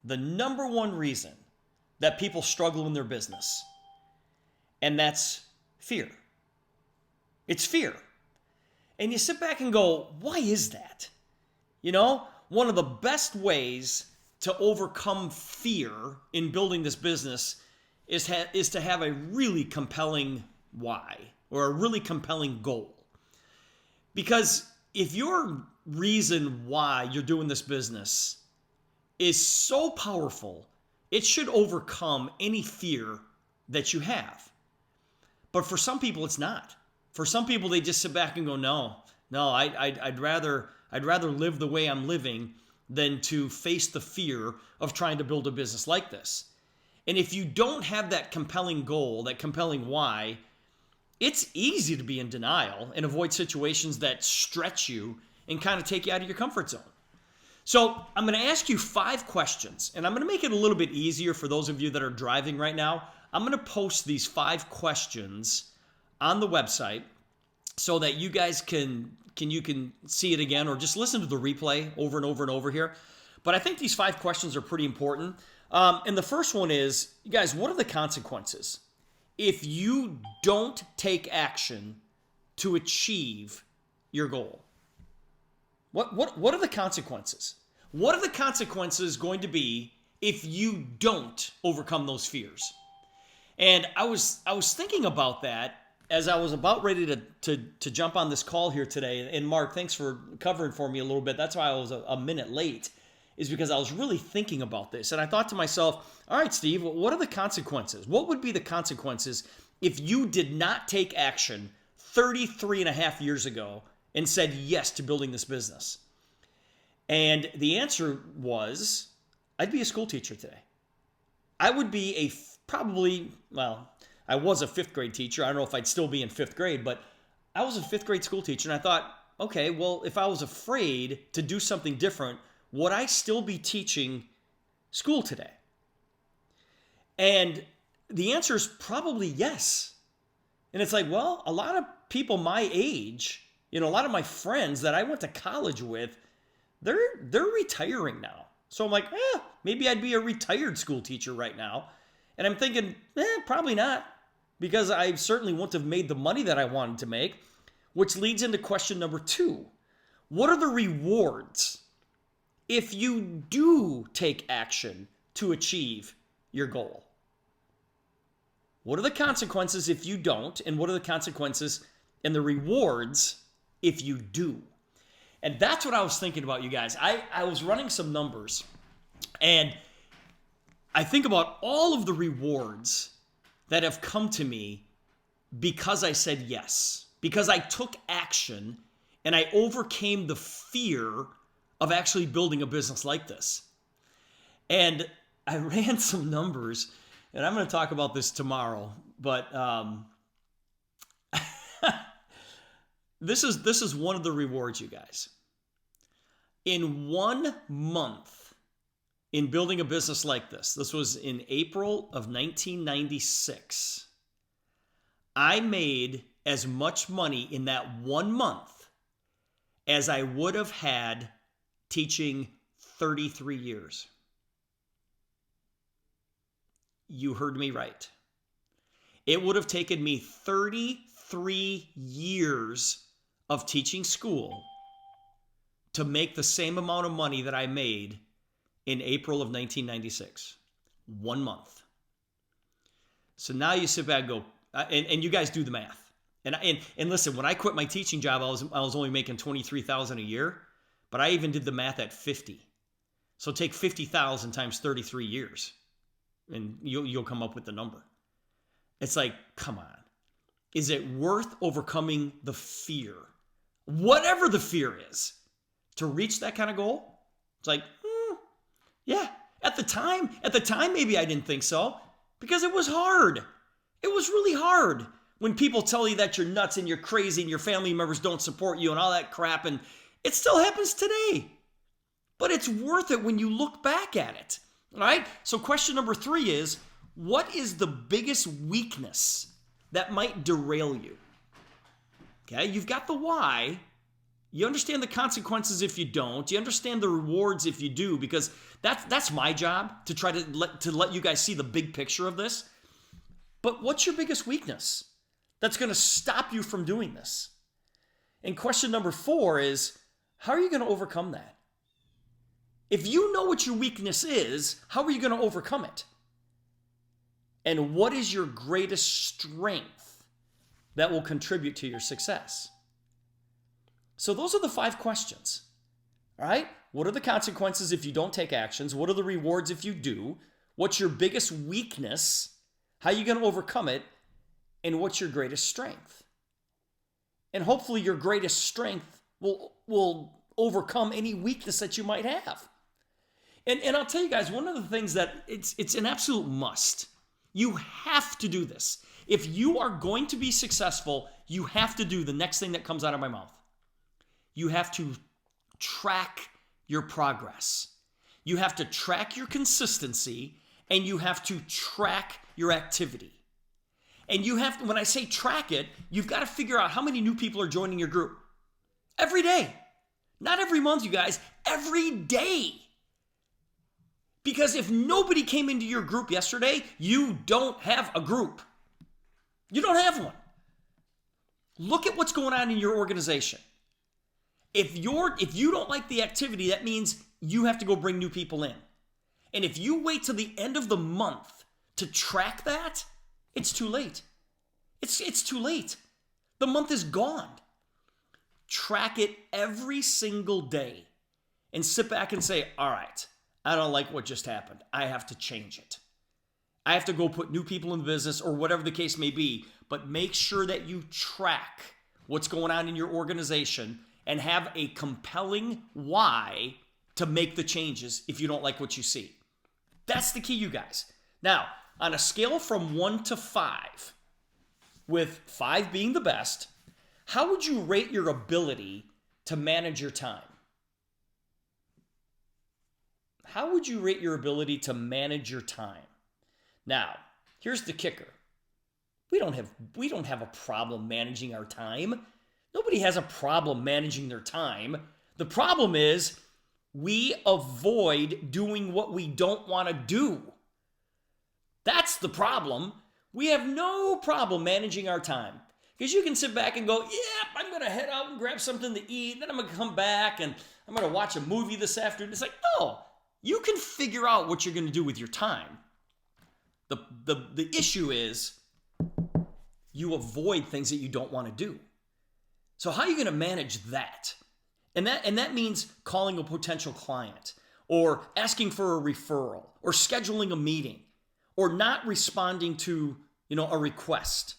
the number one reason that people struggle in their business, and that's fear. It's fear. And you sit back and go, why is that? You know, one of the best ways to overcome fear in building this business is to have a really compelling why or a really compelling goal. Because if your reason why you're doing this business is so powerful, it should overcome any fear that you have. But for some people, it's not. For some people, they just sit back and go, no, I'd rather live the way I'm living than to face the fear of trying to build a business like this. And if you don't have that compelling goal, that compelling why, it's easy to be in denial and avoid situations that stretch you and kind of take you out of your comfort zone. So I'm going to ask you 5 questions, and I'm going to make it a little bit easier for those of you that are driving right now. I'm going to post these 5 questions on the website so that you guys can see it again or just listen to the replay over and over and over here. But I think these 5 questions are pretty important. And the first one is, you guys, what are the consequences if you don't take action to achieve your goal? What are the consequences? What are the consequences going to be if you don't overcome those fears? And I was thinking about that as I was about ready to jump on this call here today. And Mark, thanks for covering for me a little bit. That's why I was a minute late, is because I was really thinking about this. And I thought to myself, all right, Steve, what are the consequences? What would be the consequences if you did not take action 33 and a half years ago and said yes to building this business? And the answer was, I'd be a school teacher today. I would be I was a 5th grade teacher. I don't know if I'd still be in 5th grade, but I was a 5th grade school teacher. And I thought, okay, well, if I was afraid to do something different, would I still be teaching school today? And the answer is probably yes. And it's like, well, a lot of people my age, a lot of my friends that I went to college with, they're retiring now. So I'm like, maybe I'd be a retired school teacher right now. And I'm thinking, probably not, because I certainly wouldn't have made the money that I wanted to make, which leads into question number 2. What are the rewards if you do take action to achieve your goal? What are the consequences if you don't? And what are the consequences and the rewards if you do? And that's what I was thinking about, you guys. I was running some numbers, and I think about all of the rewards that have come to me because I said yes, because I took action and I overcame the fear of actually building a business like this. And I ran some numbers, and I'm going to talk about this tomorrow, but this is one of the rewards, you guys. In 1 month in building a business like this was in April of 1996, I made as much money in that 1 month as I would have had teaching 33 years. You heard me right. It would have taken me 33 years of teaching school to make the same amount of money that I made in April of 1996. 1 month. So now you sit back and go, and you guys do the math. And listen, when I quit my teaching job, I was only making $23,000 a year, but I even did the math at 50. So take 50,000 times 33 years, and you'll come up with the number. It's like, come on. Is it worth overcoming the fear, whatever the fear is, to reach that kind of goal? It's like, yeah. At the time, maybe I didn't think so, because it was hard. It was really hard when people tell you that you're nuts and you're crazy and your family members don't support you and all that crap, and it still happens today. But it's worth it when you look back at it. All right? So question number 3 is, what is the biggest weakness that might derail you? Okay, you've got the why. You understand the consequences if you don't. You understand the rewards if you do, because that's my job, to try to let you guys see the big picture of this. But what's your biggest weakness that's going to stop you from doing this? And question number 4 is, how are you going to overcome that? If you know what your weakness is, how are you going to overcome it? And what is your greatest strength that will contribute to your success? So those are the 5 questions. All right? What are the consequences if you don't take actions? What are the rewards if you do? What's your biggest weakness? How are you going to overcome it? And what's your greatest strength? And hopefully your greatest strength will overcome any weakness that you might have. And I'll tell you guys, one of the things that it's an absolute must. You have to do this. If you are going to be successful, you have to do the next thing that comes out of my mouth. You have to track your progress. You have to track your consistency, and you have to track your activity. And you have to, when I say track it, you've got to figure out how many new people are joining your group. Every day. Not every month, you guys. Every day. Because if nobody came into your group yesterday, you don't have a group. You don't have one. Look at what's going on in your organization. If you don't like the activity, that means you have to go bring new people in. And if you wait till the end of the month to track that, it's too late. It's too late. The month is gone. Track it every single day and sit back and say, all right, I don't like what just happened. I have to change it. I have to go put new people in the business or whatever the case may be, but make sure that you track what's going on in your organization and have a compelling why to make the changes if you don't like what you see. That's the key, you guys. Now, on a scale from 1 to 5, with 5 being the best, how would you rate your ability to manage your time? How would you rate your ability to manage your time? Now, here's the kicker. We don't have a problem managing our time. Nobody has a problem managing their time. The problem is we avoid doing what we don't want to do. That's the problem. We have no problem managing our time. Because you can sit back and go, yeah, I'm going to head out and grab something to eat. Then I'm going to come back and I'm going to watch a movie this afternoon. It's like, no, you can figure out what you're going to do with your time. The issue is you avoid things that you don't want to do. So how are you going to manage that? And that means calling a potential client or asking for a referral or scheduling a meeting or not responding to, a request.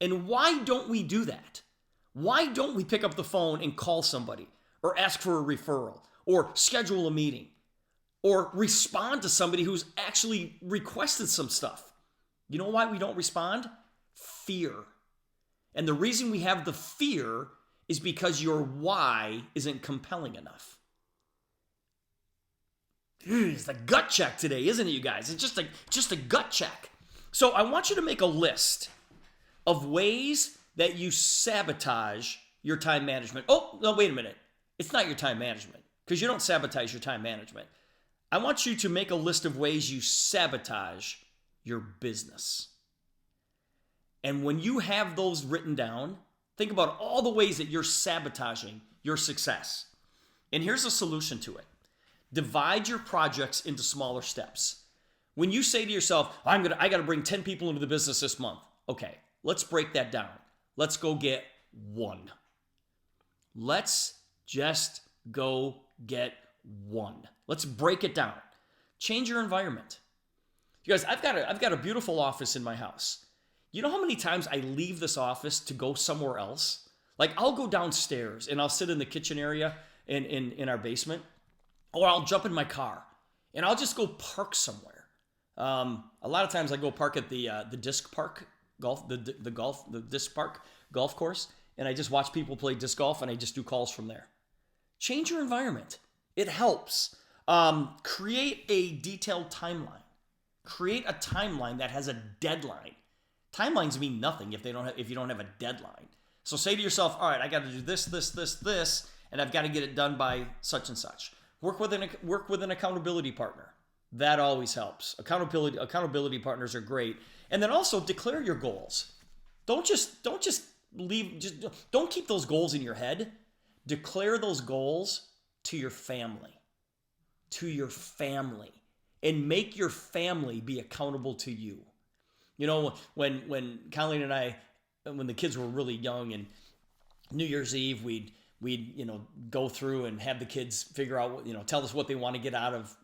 And why don't we do that? Why don't we pick up the phone and call somebody or ask for a referral or schedule a meeting or respond to somebody who's actually requested some stuff? You know why we don't respond? Fear. And the reason we have the fear is because your why isn't compelling enough. It's the gut check today, isn't it, you guys? It's just a gut check. So I want you to make a list of ways that you sabotage your time management. Oh, no, wait a minute. It's not your time management, because you don't sabotage your time management. I want you to make a list of ways you sabotage your business. And when you have those written down, think about all the ways that you're sabotaging your success. And here's a solution to it. Divide your projects into smaller steps. When you say to yourself, I got to bring 10 people into the business this month. Okay, let's break that down. Let's go get 1. Let's just go get 1. Let's break it down. Change your environment. You guys, I've got a beautiful office in my house. You know how many times I leave this office to go somewhere else? Like, I'll go downstairs and I'll sit in the kitchen area in our basement, or I'll jump in my car and I'll just go park somewhere. A lot of times I go park at the disc park golf, the disc park golf course, and I just watch people play disc golf and I just do calls from there. Change your environment. It helps. Create a detailed timeline. Create a timeline that has a deadline. Timelines mean nothing if you don't have a deadline. So say to yourself, all right, I got to do this, and I've got to get it done by such and such. Work with an accountability partner. That always helps. Accountability partners are great. And then also declare your goals. Don't keep those goals in your head. Declare those goals to your family. And make your family be accountable to you. You know, when Colleen and I, when the kids were really young, and New Year's Eve, we'd go through and have the kids figure out, tell us what they want to get out of,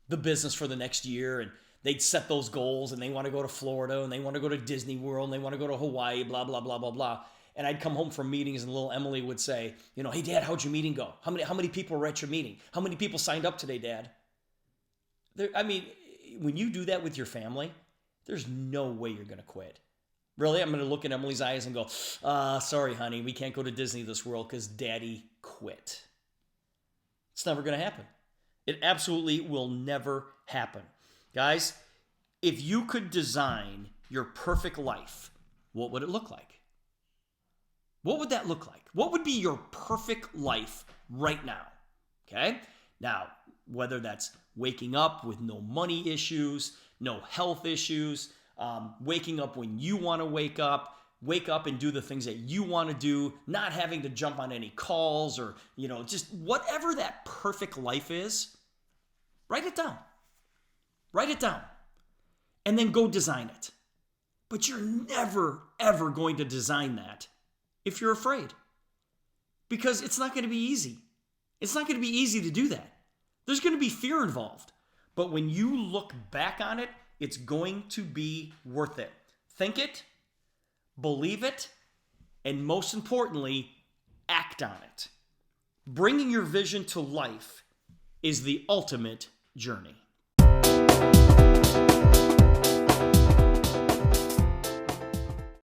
the business for the next year. And they'd set those goals, and they want to go to Florida, and they want to go to Disney World, and they want to go to Hawaii, blah, blah, blah, blah, blah. And I'd come home from meetings, and little Emily would say, hey, Dad, how'd your meeting go? How many people were at your meeting? How many people signed up today, Dad? When you do that with your family, there's no way you're going to quit. Really, I'm going to look in Emily's eyes and go, sorry, honey, we can't go to Disney this world because Daddy quit. It's never going to happen. It absolutely will never happen. Guys, if you could design your perfect life, what would it look like? What would that look like? What would be your perfect life right now? Okay? Now, whether that's waking up with no money issues, no health issues, waking up when you want to wake up and do the things that you want to do, not having to jump on any calls or, just whatever that perfect life is, write it down. Write it down. And then go design it. But you're never, ever going to design that if you're afraid. Because it's not going to be easy. It's not going to be easy to do that. There's going to be fear involved. But when you look back on it, it's going to be worth it. Think it, believe it, and most importantly, act on it. Bringing your vision to life is the ultimate journey.